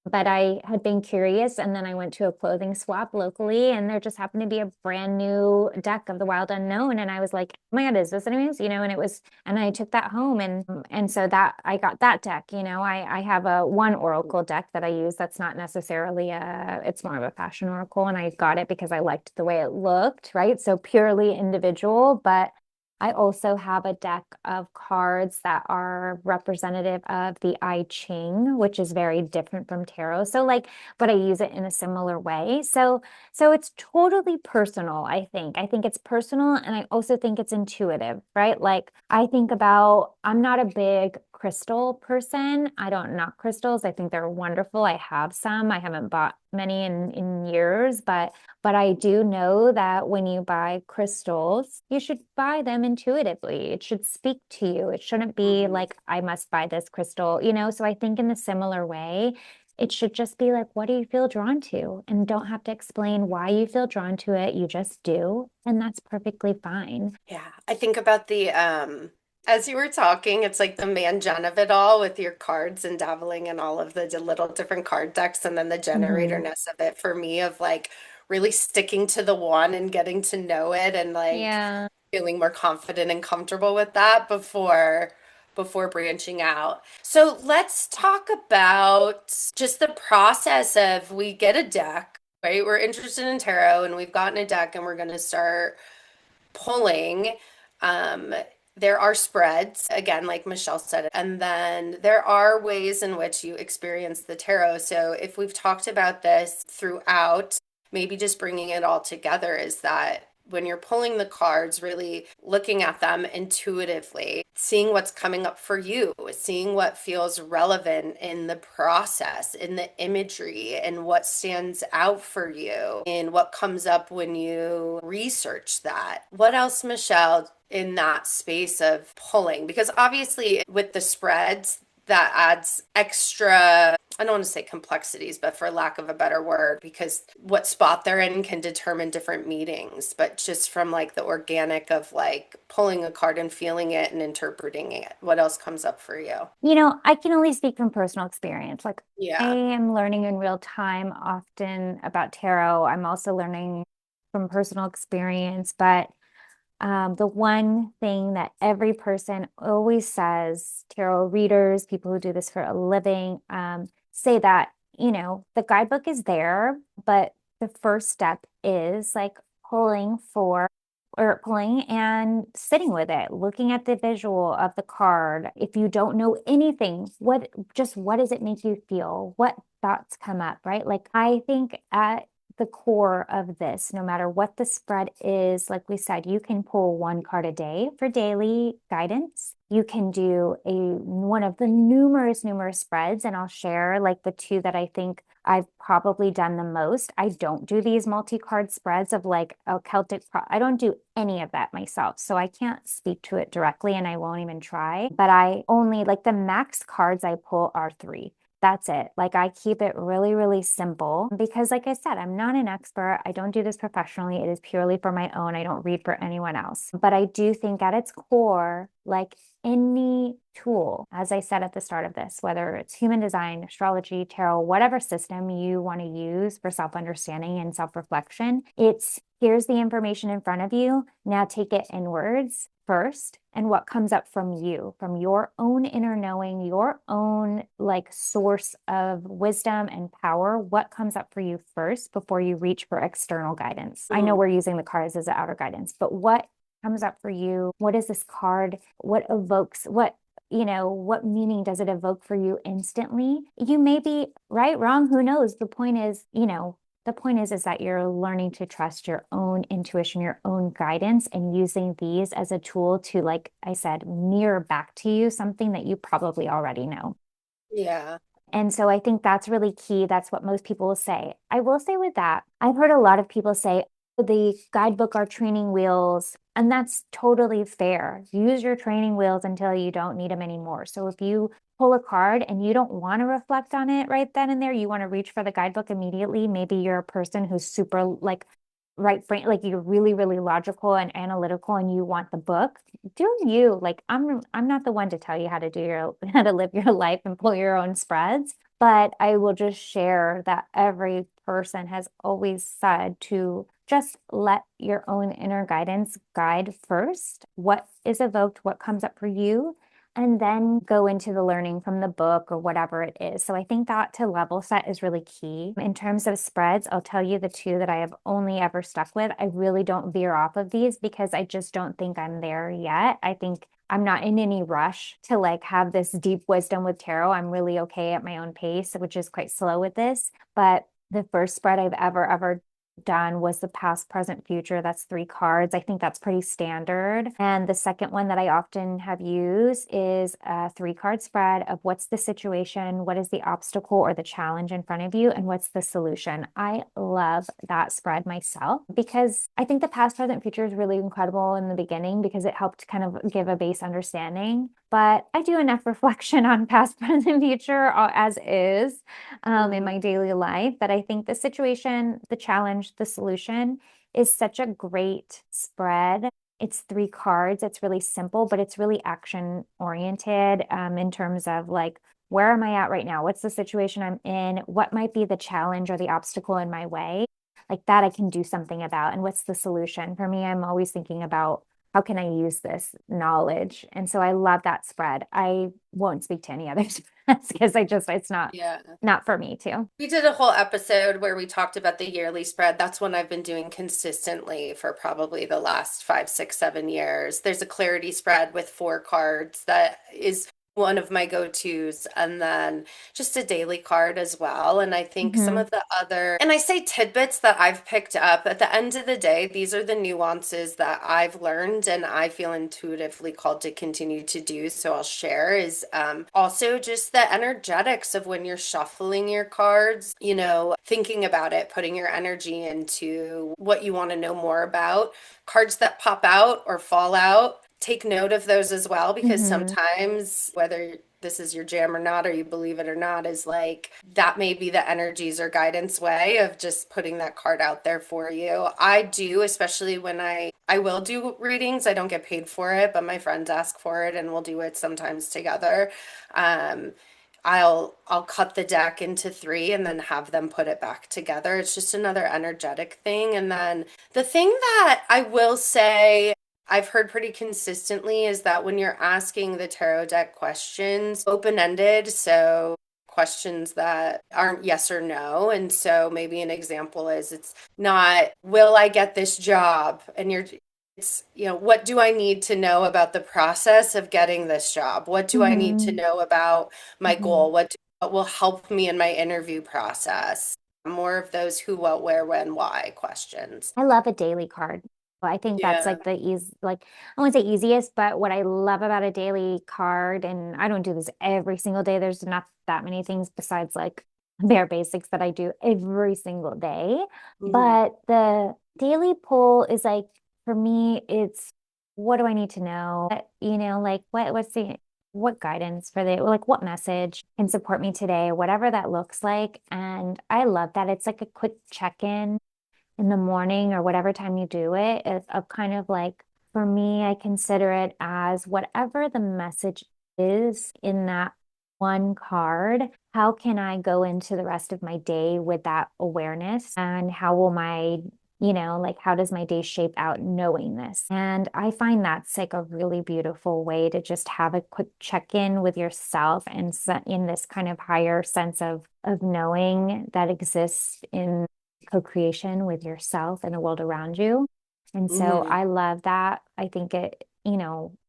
But I had been curious, and then I went to a clothing swap locally, and there just happened to be a brand new deck of the Wild Unknown, and I was like, "Oh my God, is this anyways?" And I took that home, and so that I got that deck. I have a one oracle deck that I use. That's not necessarily it's more of a fashion oracle, and I got it because I liked the way it looked, right? So purely individual, but I also have a deck of cards that are representative of the I Ching, which is very different from tarot. But I use it in a similar way. So it's totally personal, I think. I think it's personal and I also think it's intuitive, right? Like I'm not a big crystal person. I don't knock crystals. I think they're wonderful. I have some. I haven't bought many in years, but I do know that when you buy crystals, you should buy them intuitively. It should speak to you. It shouldn't be Mhm. like, I must buy this crystal. So I think in a similar way, it should just be like, what do you feel drawn to? And don't have to explain why you feel drawn to it. You just do. And that's perfectly fine. Yeah, I think about the as you were talking, it's like the man of it all with your cards and dabbling in all of the little different card decks and then the Hmm. generatorness of it for me of like really sticking to the one and getting to know it and like Yeah. feeling more confident and comfortable with that before branching out. So let's talk about just the process of we get a deck, right? We're interested in tarot and we've gotten a deck and we're going to start pulling. Um, there are spreads, again, like Michelle said, and then there are ways in which you experience the tarot. So if we've talked about this throughout, maybe just bringing it all together is that when you're pulling the cards, really looking at them intuitively, seeing what's coming up for you, seeing what feels relevant in the process, in the imagery, and what stands out for you, and what comes up when you research that. What else, Michelle, in that space of pulling? Because obviously, with the spreads, that adds extra, I don't want to say complexities, but for lack of a better word, because what spot they're in can determine different meanings. But just from like the organic of like pulling a card and feeling it and interpreting it, what else comes up for you? I can only speak from personal experience. Like I Yeah. am learning in real time often about tarot. I'm also learning from personal experience, but the one thing that every person always says, tarot readers, people who do this for a living, say that, the guidebook is there, but the first step is like pulling and sitting with it, looking at the visual of the card. If you don't know anything, what does it make you feel? What thoughts come up, right? Like I think at the core of this, no matter what the spread is, like we said, you can pull one card a day for daily guidance. You can do one of the numerous spreads, and I'll share like the two that I think I've probably done the most. I don't do these multi-card spreads of like a I don't do any of that myself. So I can't speak to it directly and I won't even try. But I only like the max cards I pull are three. That's it. Like I keep it really simple because, like I said, I'm not an expert. I don't do this professionally. It is purely for my own. I don't read for anyone else. But I do think at its core, like any tool, as I said at the start of this, whether it's human design, astrology, tarot, whatever system you want to use for self-understanding and self-reflection, it's here's the information in front of you. Now take it inwards first and what comes up from you, from your own inner knowing, your own like source of wisdom and power, what comes up for you first before you reach for external guidance. I know Mm. we're using the cards as an outer guidance, but what comes up for you? What is this card? What evokes what meaning does it evoke for you instantly? You may be right, wrong, who knows? The point is that you're learning to trust your own intuition, your own guidance, and using these as a tool to, like I said, mirror back to you something that you probably already know. Yeah. And so I think that's really key. That's what most people will say. I will say with that, I've heard a lot of people say the guidebook are training wheels, and that's totally fair. Use your training wheels until you don't need them anymore. So if you pull a card and you don't want to reflect on it right then and there, you want to reach for the guidebook immediately. Maybe you're a person who's super like right brain, like you're really logical and analytical and you want the book. Do you. Like I'm not the one to tell you how to do your how to live your life and pull your own spreads, but I will just share that every person has always said to just let your own inner guidance guide first what is evoked, what comes up for you, and then go into the learning from the book or whatever it is. So I think that to level set is really key. In terms of spreads, I'll tell you the two that I have only ever stuck with. I really don't veer off of these because I just don't think I'm there yet. I think I'm not in any rush to like have this deep wisdom with tarot. I'm really okay at my own pace, which is quite slow with this. But the first spread I've ever done was the past, present, future. That's three cards. I think that's pretty standard. And the second one that I often have used is a three-card spread of what's the situation, what is the obstacle or the challenge in front of you, and what's the solution. I love that spread myself because I think the past, present, future is really incredible in the beginning because it helped kind of give a base understanding. But I do enough reflection on past, present, future as is in Mm. my daily life that I think the situation, the challenge, the solution is such a great spread. It's three cards. It's really simple, but it's really action oriented in terms of like, where am I at right now? What's the situation I'm in? What might be the challenge or the obstacle in my way? Like that I can do something about. And what's the solution? For me, I'm always thinking about how can I use this knowledge? And so I love that spread. I won't speak to any other spreads because it's Yeah. not for me too. We did a whole episode where we talked about the yearly spread. That's one I've been doing consistently for probably the last 5, 6, 7 years. There's a clarity spread with 4 cards that is one of my go-tos, and then just a daily card as well. And I think some Hmm. of the other, and I say tidbits that I've picked up, at the end of the day, these are the nuances that I've learned and I feel intuitively called to continue to do. So I'll share is also just the energetics of when you're shuffling your cards, thinking about it, putting your energy into what you want to know more about. Cards that pop out or fall out, take note of those as well, because Hmm. sometimes, whether this is your jam or not, or you believe it or not, is like that may be the energies or guidance way of just putting that card out there for you. I do, especially when I will do readings. I don't get paid for it, but my friends ask for it and we'll do it sometimes together. Um, I'll cut the deck into three and then have them put it back together. It's just another energetic thing. And then the thing that I will say I've heard pretty consistently is that when you're asking the tarot deck questions, open-ended, so questions that aren't yes or no. And so maybe an example is it's not, will I get this job? And it's, what do I need to know about the process of getting this job? What do I need to Hmm. know about my Hmm. goal? What will help me in my interview process? More of those who, what, where, when, why questions. I love a daily card. I think that's Yeah. like the easy, like I wouldn't say easiest, but what I love about a daily card, and I don't do this every single day. There's not that many things besides like bare basics that I do every single day. Mhm. But the daily pull is like, for me, it's what do I need to know? Like what guidance for like what message can support me today, whatever that looks like. And I love that. It's like a quick check-in in the morning or whatever time you do it, of kind of like, for me, I consider it as whatever the message is in that one card. How can I go into the rest of my day with that awareness? And how will like, how does my day shape out knowing this? And I find that's like a really beautiful way to just have a quick check-in with yourself and in this kind of higher sense of knowing that exists in co-creation with yourself and the world around you. And so Mhm. I love that. I think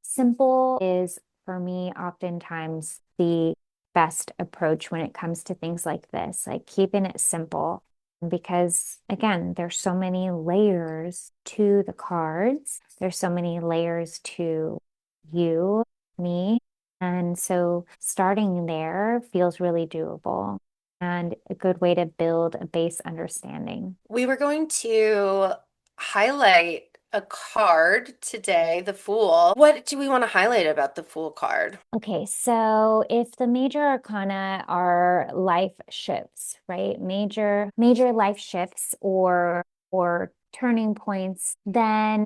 simple is for me oftentimes the best approach when it comes to things like this, like keeping it simple. Because again, there's so many layers to the cards. There's so many layers to you, me. And so starting there feels really doable and a good way to build a base understanding. We were going to highlight a card today, the Fool. What do we want to highlight about the Fool card? Okay, so if the major arcana are life shifts, right? Major life shifts or turning points, then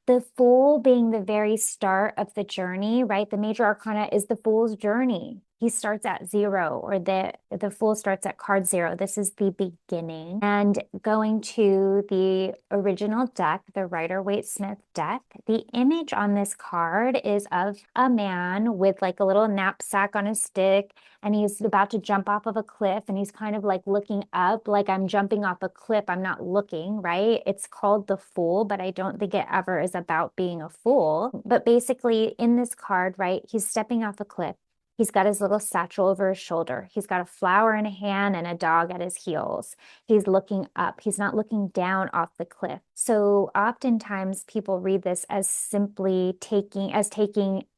the Fool being the very start of the journey, right? The major arcana is the Fool's journey. He starts at zero, or the Fool starts at card zero. This is the beginning. And going to the original deck, the Rider-Waite-Smith deck, the image on this card is of a man with like a little knapsack on his stick, and he's about to jump off of a cliff, and he's kind of like looking up, like I'm jumping off a cliff, I'm not looking, right? It's called the Fool, but I don't think it ever is about being a fool. But basically, in this card, right, he's stepping off a cliff. He's got his little satchel over his shoulder. He's got a flower in a hand and a dog at his heels. He's looking up. He's not looking down off the cliff. So oftentimes people read this as simply taking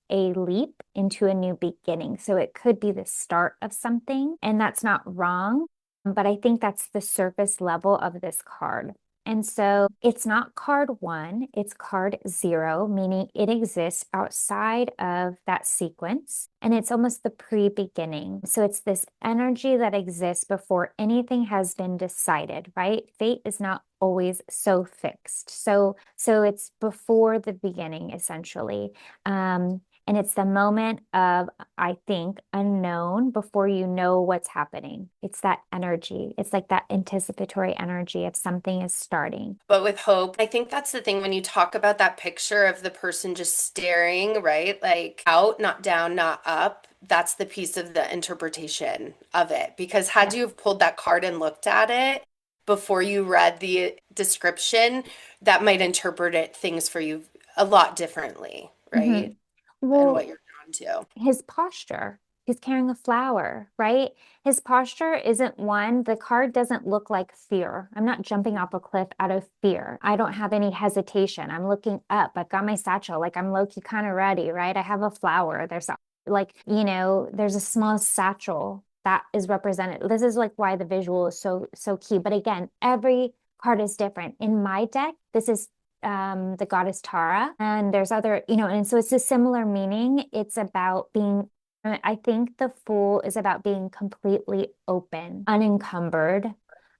a leap into a new beginning. So it could be the start of something, and that's not wrong, but I think that's the surface level of this card. And so it's not card one, it's card zero, meaning it exists outside of that sequence. And it's almost the pre-beginning. So it's this energy that exists before anything has been decided, right? Fate is not always so fixed. So it's before the beginning, essentially. And it's the moment of, I think, unknown before you know what's happening. It's that energy. It's like that anticipatory energy of something is starting. But with hope, I think that's the thing when you talk about that picture of the person just staring, right? Like out, not down, not up. That's the piece of the interpretation of it. Because had Yeah. you have pulled that card and looked at it before you read the description, that might interpret it things for you a lot differently, Hmm. right? And what Well, you're drawn to. his posture. He's carrying a flower, right? His posture isn't one, the card doesn't look like fear. I'm not jumping off a cliff out of fear. I don't have any hesitation. I'm looking up. I've got my satchel, like I'm low-key kind of ready, right? I have a flower. There's a small satchel that is represented. This is like why the visual is so key. But again, every card is different. In my deck, this is the goddess Tara. And there's other, and so it's a similar meaning. It's about being I think the Fool is about being completely open, unencumbered.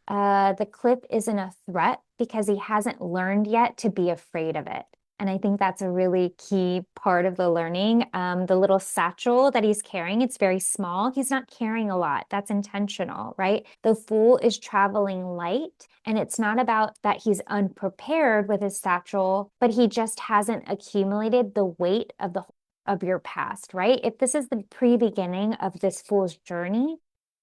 The cliff isn't a threat because he hasn't learned yet to be afraid of it. And I think that's a really key part of the learning. The little satchel that he's carrying, it's very small. He's not carrying a lot. That's intentional, right? The Fool is traveling light, and it's not about that he's unprepared with his satchel, but he just hasn't accumulated the weight of your past, right? If this is the pre-beginning of this Fool's journey,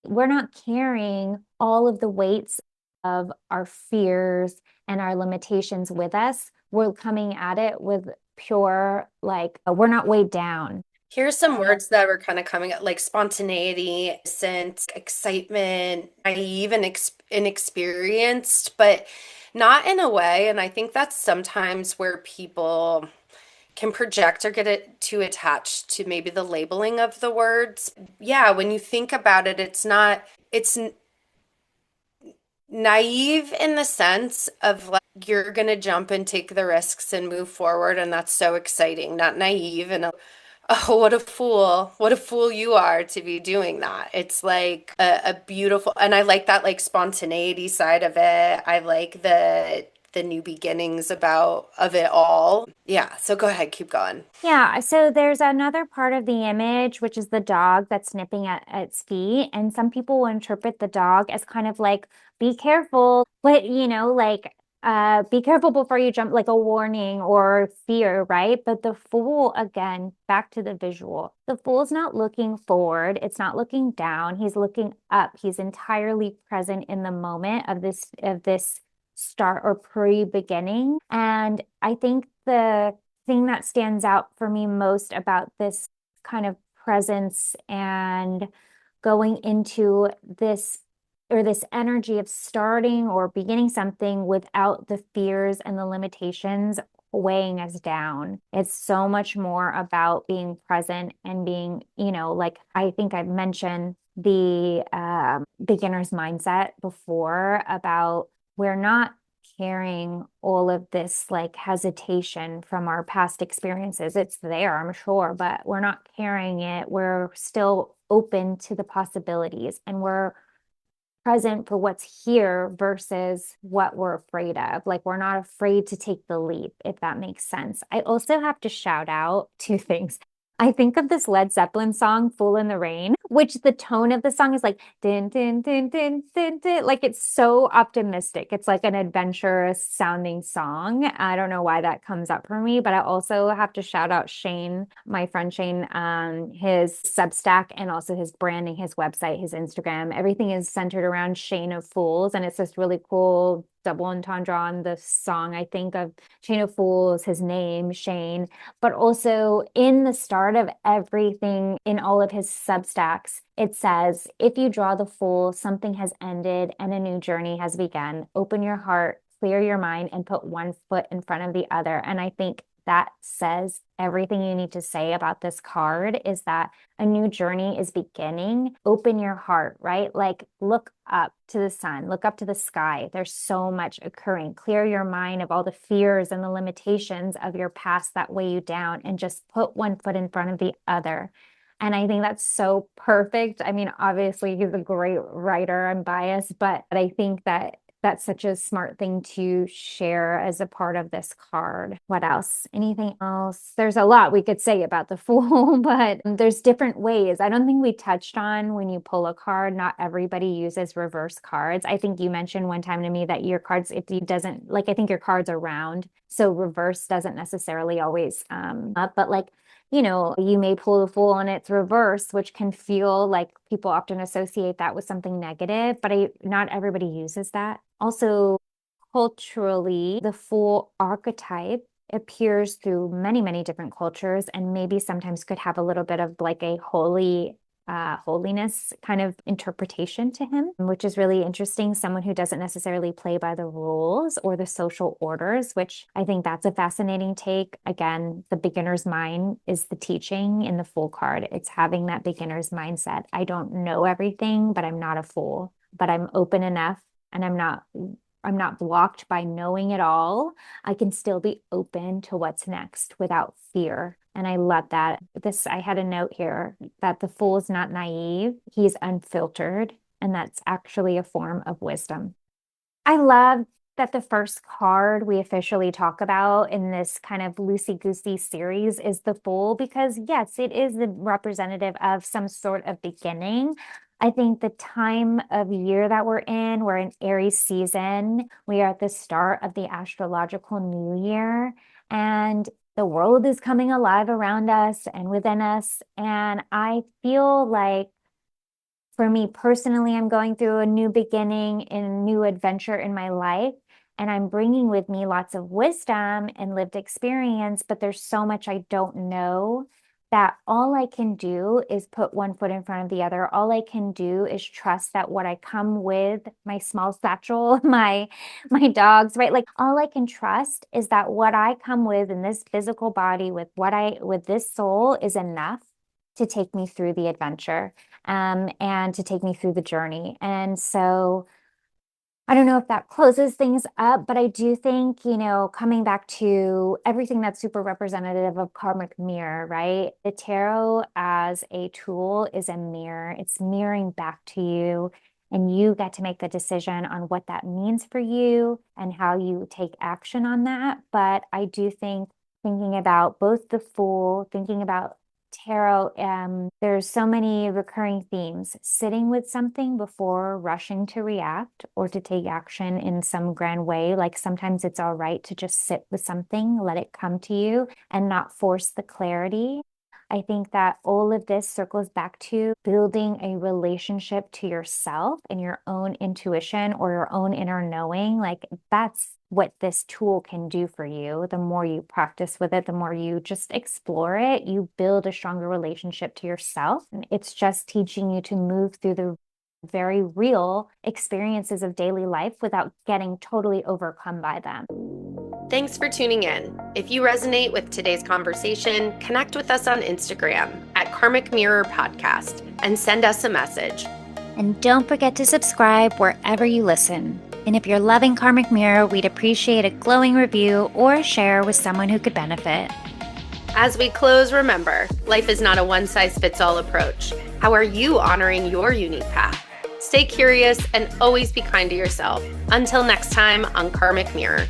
we're not carrying all of the weights of our fears and our limitations with us. We're coming at it with pure, like, we're not weighed down. Here's some words that were kind of coming up, like spontaneity, innocence, excitement, naive and inexperienced, but not in a way. And I think that's sometimes where people can project or get it too attached to maybe the labeling of the words. Yeah, when you think about it, it's naive in the sense of like you're gonna jump and take the risks and move forward, and that's so exciting. Not naive and oh, what a fool you are to be doing that. It's like a beautiful, and I like that like spontaneity side of it. I like the new beginnings about of it all. Yeah, so go ahead, keep going. Yeah, so there's another part of the image, which is the dog that's nipping at its feet. And some people will interpret the dog as kind of like, be careful, but like be careful before you jump, like a warning or fear, right? But the fool, again, back to the visual. The fool's not looking forward, it's not looking down, he's looking up. He's entirely present in the moment of this start or pre-beginning. And I think the thing that stands out for me most about this kind of presence and going into this or this energy of starting or beginning something without the fears and the limitations weighing us down. It's so much more about being present and being, like I think I've mentioned the beginner's mindset before about we're not carrying all of this like hesitation from our past experiences. It's there, I'm sure, but we're not carrying it. We're still open to the possibilities and we're present for what's here versus what we're afraid of. Like we're not afraid to take the leap, if that makes sense. I also have to shout out two things. I think of this Led Zeppelin song, Fool in the Rain, which the tone of the song is like din din din din din din. Like it's so optimistic. It's like an adventurous sounding song. I don't know why that comes up for me, but I also have to shout out Shane, my friend Shane, his Substack and also his branding, his website, his Instagram. Everything is centered around Shane of Fools, and it's this really cool double entendre on the song. I think of Chain of Fools, his name, Shane, but also in the start of everything in all of his Substacks, it says, if you draw the fool, something has ended and a new journey has begun. Open your heart, clear your mind, and put one foot in front of the other. And I think that says everything you need to say about this card is that a new journey is beginning. Open your heart, right? Like look up to the sun, look up to the sky. There's so much occurring. Clear your mind of all the fears and the limitations of your past that weigh you down and just put one foot in front of the other. And I think that's so perfect. I mean, obviously, he's a great writer. I'm biased, but I think that that's such a smart thing to share as a part of this card. What else? Anything else? There's a lot we could say about the Fool, but there's different ways. I don't think we touched on when you pull a card, not everybody uses reverse cards. I think you mentioned one time to me that your cards, if you doesn't, like, I think your cards are round. So reverse doesn't necessarily always up, but like, you may pull the Fool and it's reverse, which can feel like people often associate that with something negative, but not everybody uses that. Also, culturally, the Fool archetype appears through many, many different cultures and maybe sometimes could have a little bit of like a holiness kind of interpretation to him, which is really interesting. Someone who doesn't necessarily play by the rules or the social orders, which I think that's a fascinating take. Again, the beginner's mind is the teaching in the Fool card. It's having that beginner's mindset. I don't know everything, but I'm not a fool, but I'm open enough and I'm not blocked by knowing it all. I can still be open to what's next without fear. And I love that. I had a note here that the fool is not naive, he's unfiltered, and that's actually a form of wisdom. I love that the first card we officially talk about in this kind of loosey-goosey series is the Fool, because yes, it is the representative of some sort of beginning. I think the time of year that we're in Aries season. We are at the start of the astrological new year, and the world is coming alive around us and within us. And I feel like for me personally, I'm going through a new beginning and a new adventure in my life. And I'm bringing with me lots of wisdom and lived experience, but there's so much I don't know that all I can do is put one foot in front of the other. All I can do is trust that what I come with, my small satchel, my dogs, right? Like all I can trust is that what I come with in this physical body with this soul is enough to take me through the adventure and to take me through the journey. And so I don't know if that closes things up, but I do think, coming back to everything that's super representative of karmic mirror, right? The tarot as a tool is a mirror. It's mirroring back to you, and you get to make the decision on what that means for you and how you take action on that. But I do think thinking about both the Fool, thinking about tarot, there's so many recurring themes. Sitting with something before rushing to react or to take action in some grand way. Like sometimes it's all right to just sit with something, let it come to you, and not force the clarity. I think that all of this circles back to building a relationship to yourself and your own intuition or your own inner knowing. Like that's what this tool can do for you. The more you practice with it, the more you just explore it, you build a stronger relationship to yourself. And it's just teaching you to move through the very real experiences of daily life without getting totally overcome by them. Thanks for tuning in. If you resonate with today's conversation, connect with us on Instagram at Karmic Mirror Podcast and send us a message. And don't forget to subscribe wherever you listen. And if you're loving Karmic Mirror, we'd appreciate a glowing review or a share with someone who could benefit. As we close, remember, life is not a one-size-fits-all approach. How are you honoring your unique path? Stay curious and always be kind to yourself. Until next time on Karmic Mirror.